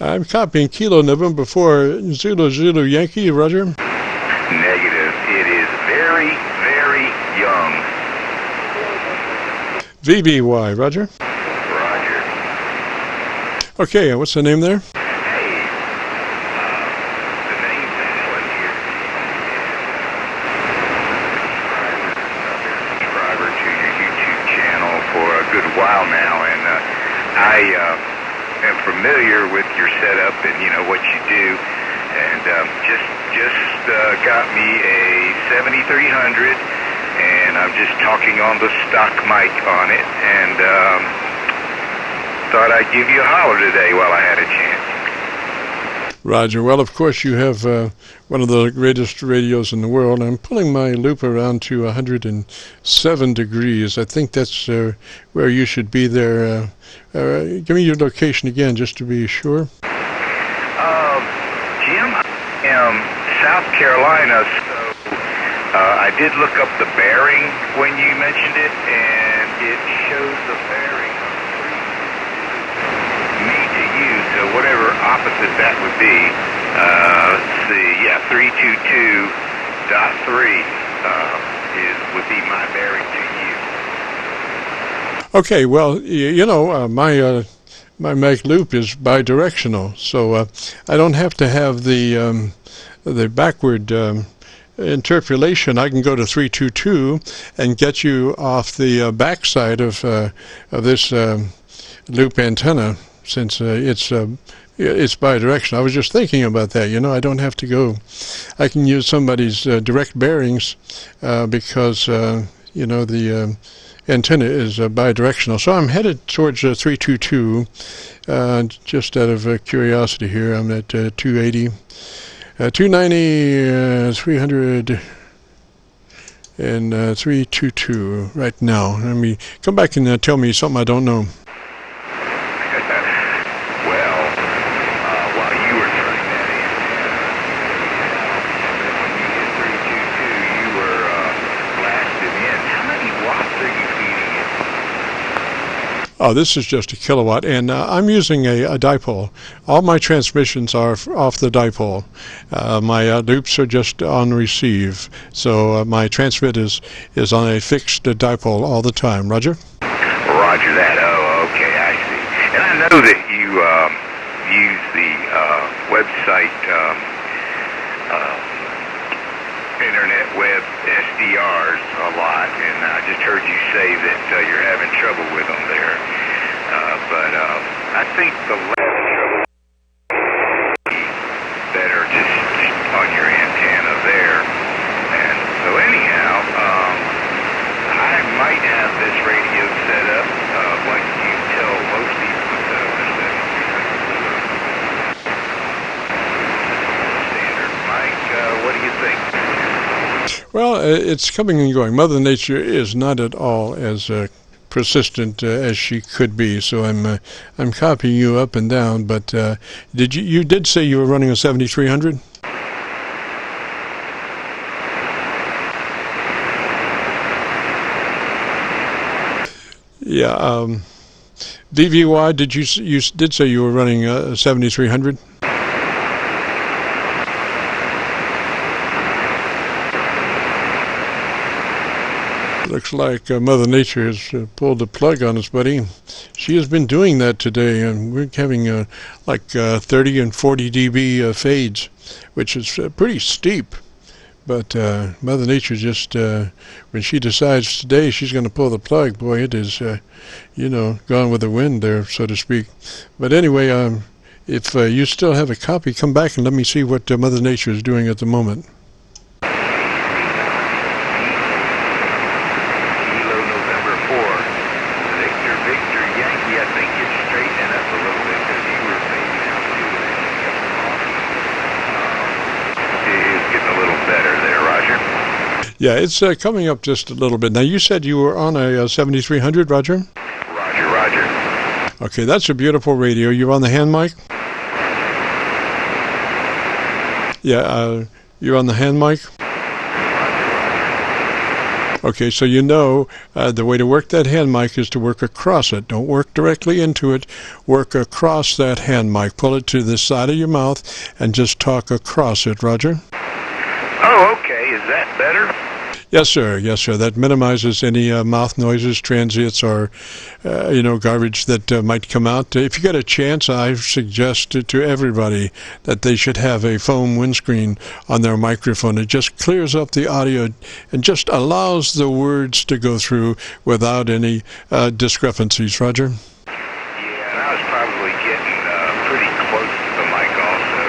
I'm copying Kilo November 4 Zulu Zulu Yankee, Roger. Negative. It is very, very young. VVY, Roger. Roger. Okay, what's the name there? Hey, the name's Alan here. Subscriber to your YouTube channel for a good while now, and I am familiar with your setup and what you do, and just got me a 7300, and I'm just talking on the stock mic on it, and thought I'd give you a holler today while I had a chance. Roger. Well, of course, you have one of the greatest radios in the world. I'm pulling my loop around to 107 degrees. I think that's where you should be there. Give me your location again, just to be sure. Jim, I am South Carolina, so I did look up the bearing when you mentioned it, and it shows the bearing of me to you, so whatever opposite that would be, let's see, yeah, 322.3 would be my bearing to you. Okay, well, my mic loop is bidirectional, so I don't have to have the backward interpolation. I can go to 322 and get you off the backside of this loop antenna, since it's bidirectional. I was just thinking about that. I don't have to go. I can use somebody's direct bearings because the antenna is bidirectional. So I'm headed towards 322. Just out of curiosity here, I'm at 280, 290, 300, and 322 right now. Let me come back and tell me something I don't know. Oh, this is just a kilowatt, and I'm using a dipole. All my transmissions are off the dipole. My loops are just on receive, so my transmit is on a fixed dipole all the time. Roger? Roger that. Oh, okay, I see. And I know that you use the website, internet web SDRs a lot, and I just heard you say that you're having trouble with them there. But I think the less trouble better just on your antenna there. And so anyhow, I might have this radio set up like you tell most people to set up a 7300 standard mic. What do you think? Well, it's coming and going. Mother Nature is not at all as persistent as she could be, so I'm copying you up and down. But you did say you were running a 7300? Yeah. VVY, you did say you were running a 7300? Looks like Mother Nature has pulled the plug on us, buddy. She has been doing that today, and we're having like 30 and 40 dB fades, which is pretty steep. But Mother Nature just, when she decides today she's going to pull the plug, boy, it is, gone with the wind there, so to speak. But anyway, if you still have a copy, come back and let me see what Mother Nature is doing at the moment. Yeah, it's coming up just a little bit. Now, you said you were on a 7300, Roger? Roger. Okay, that's a beautiful radio. You're on the hand mic? Yeah, you're on the hand mic? Okay, so you know the way to work that hand mic is to work across it. Don't work directly into it. Work across that hand mic. Pull it to the side of your mouth and just talk across it, Roger. Oh, okay. Is that better? Yes, sir. Yes, sir. That minimizes any mouth noises, transients, or garbage that might come out. If you get a chance, I suggest to everybody that they should have a foam windscreen on their microphone. It just clears up the audio and just allows the words to go through without any discrepancies. Roger? Yeah, and I was probably getting pretty close to the mic also,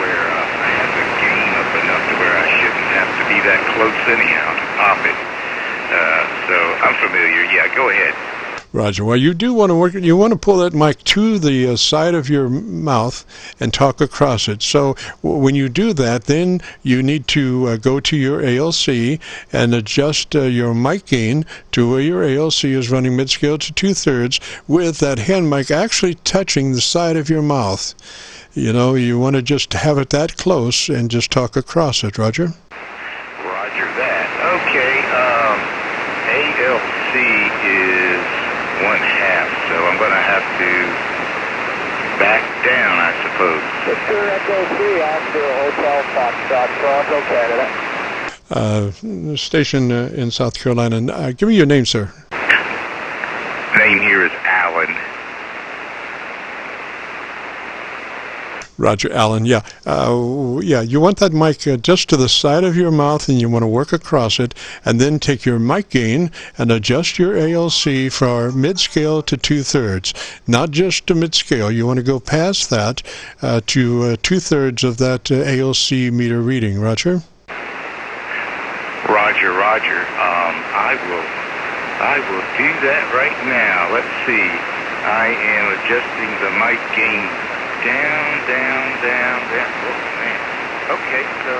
where I had the gain up enough to where I shouldn't have to be that close anyhow to pop it. So I'm familiar. Yeah, go ahead. Roger. Well, you do want to work. You want to pull that mic to the side of your mouth and talk across it. So when you do that, then you need to go to your ALC and adjust your mic gain to where your ALC is running mid-scale to 2/3, with that hand mic actually touching the side of your mouth. You know, you want to just have it that close and just talk across it. Roger? Roger that. Okay. ALC is 1/2, so I'm going to have to back down, I suppose. Victor Echo 3 after Hotel Foxtrot, Toronto, Canada. Station in South Carolina. Give me your name, sir. Name here is Allen. Roger, Allen. Yeah. You want that mic just to the side of your mouth, and you want to work across it, and then take your mic gain and adjust your ALC for mid-scale to 2/3. Not just to mid-scale. You want to go past that to 2/3 of that ALC meter reading. Roger? Roger. I will do that right now. Let's see. I am adjusting the mic gain down. Oh, man. Okay, so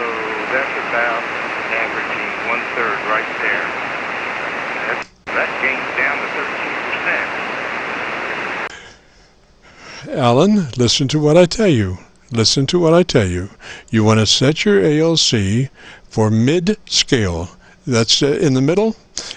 that's about averaging 1/3 right there. That gains down to 13%. Alan, listen to what I tell you. Listen to what I tell you. You want to set your ALC for mid-scale. That's in the middle.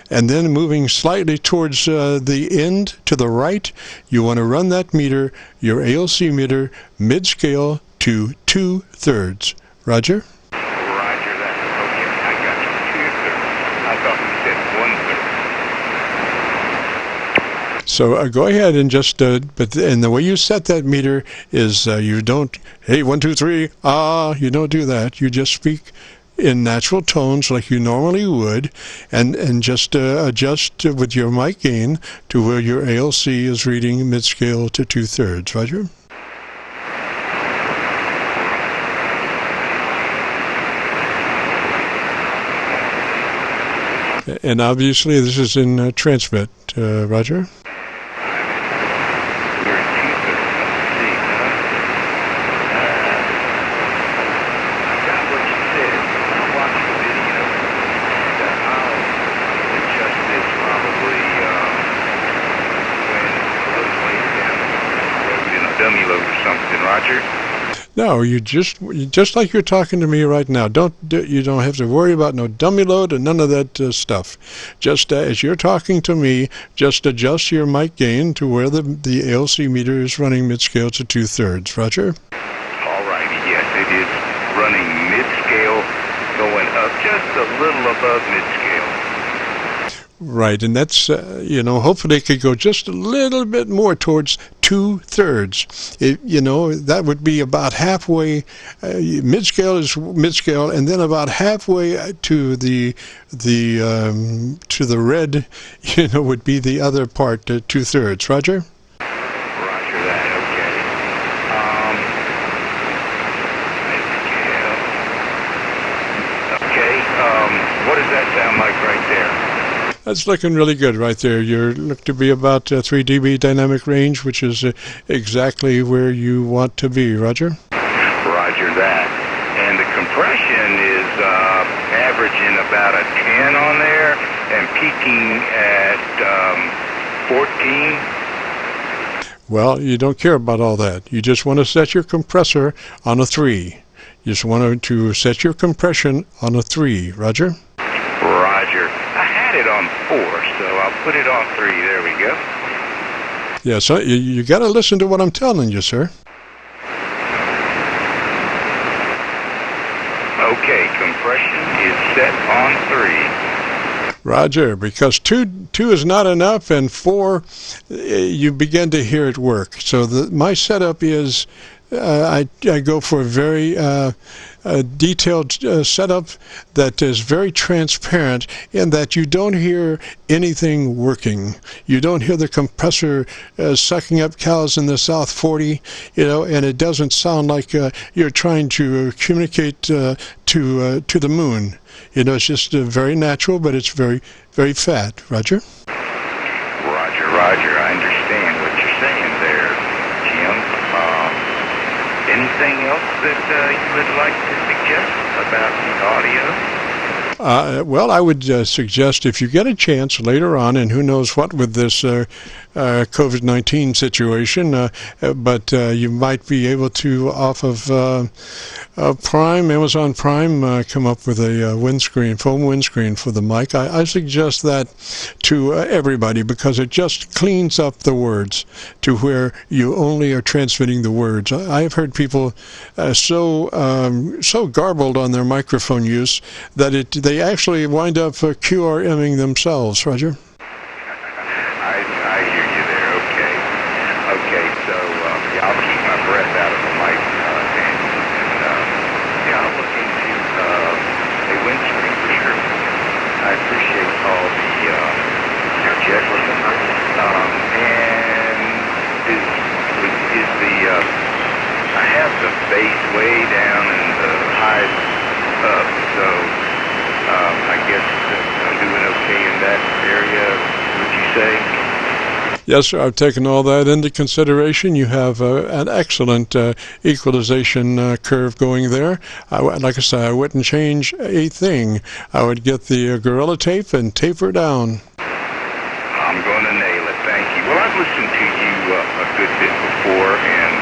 And then moving slightly towards the end to the right, you want to run that meter, your ALC meter, mid-scale to 2/3. Roger? Roger that. Okay, I got you. 2/3. I thought you said 1/3. So go ahead and just, and the way you set that meter is you don't, hey, 1, 2, 3, you don't do that. You just speak in natural tones like you normally would, and just adjust with your mic gain to where your ALC is reading mid-scale to 2/3. Roger? And obviously this is in transmit. Roger? Dummy load or something, Roger? No, you just like you're talking to me right now. You don't have to worry about no dummy load and none of that stuff. Just as you're talking to me, just adjust your mic gain to where the ALC meter is running mid-scale to 2/3. Roger? All righty, yes, it is running mid-scale, going up just a little above mid-scale. Right, and that's, hopefully it could go just a little bit more towards 2/3. That would be about halfway. Mid-scale is mid-scale, and then about halfway to the red, would be the other part, 2/3. Roger? Roger that, okay. Mid-scale. Okay, what does that sound like right there? That's looking really good right there. You look to be about 3 dB dynamic range, which is exactly where you want to be. Roger? Roger that. And the compression is averaging about a 10 on there and peaking at 14. Well, you don't care about all that. You just want to set your compressor on a 3. You just want to set your compression on a 3. Roger? Roger. I had it on 4, so I'll put it on 3. There we go. Yeah, so you got to listen to what I'm telling you, sir. Okay, compression is set on 3. Roger, because two is not enough, and 4, you begin to hear it work. So my setup is I go for a very detailed setup that is very transparent in that you don't hear anything working. You don't hear the compressor sucking up cows in the South 40, and it doesn't sound like you're trying to communicate to the moon. It's just very natural, but it's very, very fat. Roger? Roger. I understand what you're saying there, Jim. Anything else that you would like to suggest about the audio? Well, I would suggest if you get a chance later on, and who knows what with this COVID-19 situation, but you might be able to, off of Prime, Amazon Prime, come up with a foam windscreen for the mic. I suggest that to everybody because it just cleans up the words to where you only are transmitting the words. I have heard people so garbled on their microphone use that they actually wind up QRMing themselves. Roger? I hear you there. Okay, so yeah, I'll keep my breath out of the mic, and yeah, I'll look into a windscreen for sure. I appreciate all the suggestions. And is the I have the bass way down and the highs up, so I guess I'm doing okay in that area, would you say? Yes, sir. I've taken all that into consideration. You have an excellent equalization curve going there. Like I said, I wouldn't change a thing. I would get the Gorilla Tape and taper down. I'm going to nail it. Thank you. Well, I've listened to you a good bit before and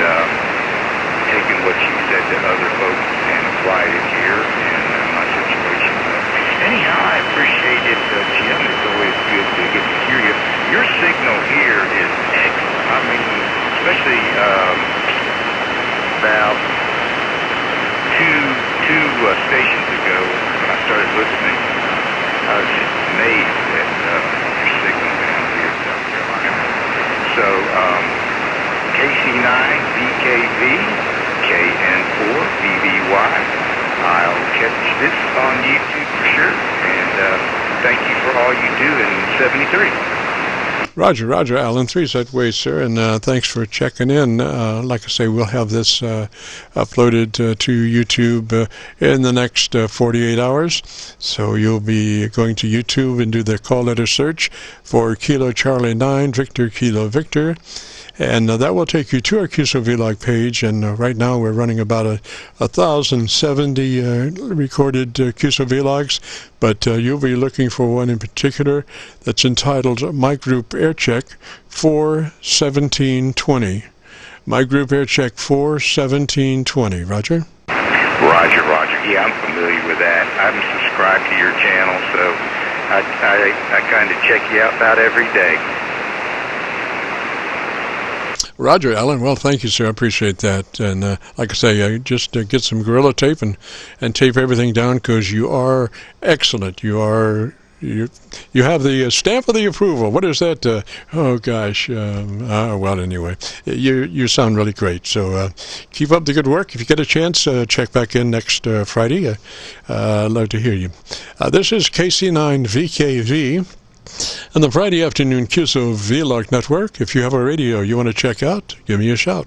taken what you said to other folks and applied it here in my situation. Anyhow, I appreciate it, Jim. It's always good to get to hear you. Your signal here is excellent. I mean, especially about two stations ago when I started listening, I was just amazed at your signal down here in South Carolina. So, KC9VKV, KN4VVY. I'll catch this on YouTube for sure, and thank you for all you do in 73. Roger, Allen-3's that way, sir, and thanks for checking in. Like I say, we'll have this uploaded to YouTube in the next 48 hours, so you'll be going to YouTube and do the call letter search for Kilo Charlie 9, Victor Kilo Victor, and that will take you to our QSO-VLOG page, and right now we're running about 1,070 recorded QSO-VLOGs, but you'll be looking for one in particular that's entitled My Group Air Check 41720. My Group Air Check 41720. Roger? Roger. Yeah, I'm familiar with that. I'm subscribed to your channel, so I kind of check you out about every day. Roger, Alan. Well, thank you, sir. I appreciate that. And like I say, just get some Gorilla Tape and tape everything down because you are excellent. You have the stamp of the approval. What is that? Oh gosh. Well, anyway, you sound really great. So keep up the good work. If you get a chance, check back in next Friday. I'd love to hear you. This is KC9VKV. And the Friday afternoon QSO-VLOG network. If you have a radio you want to check out, give me a shout.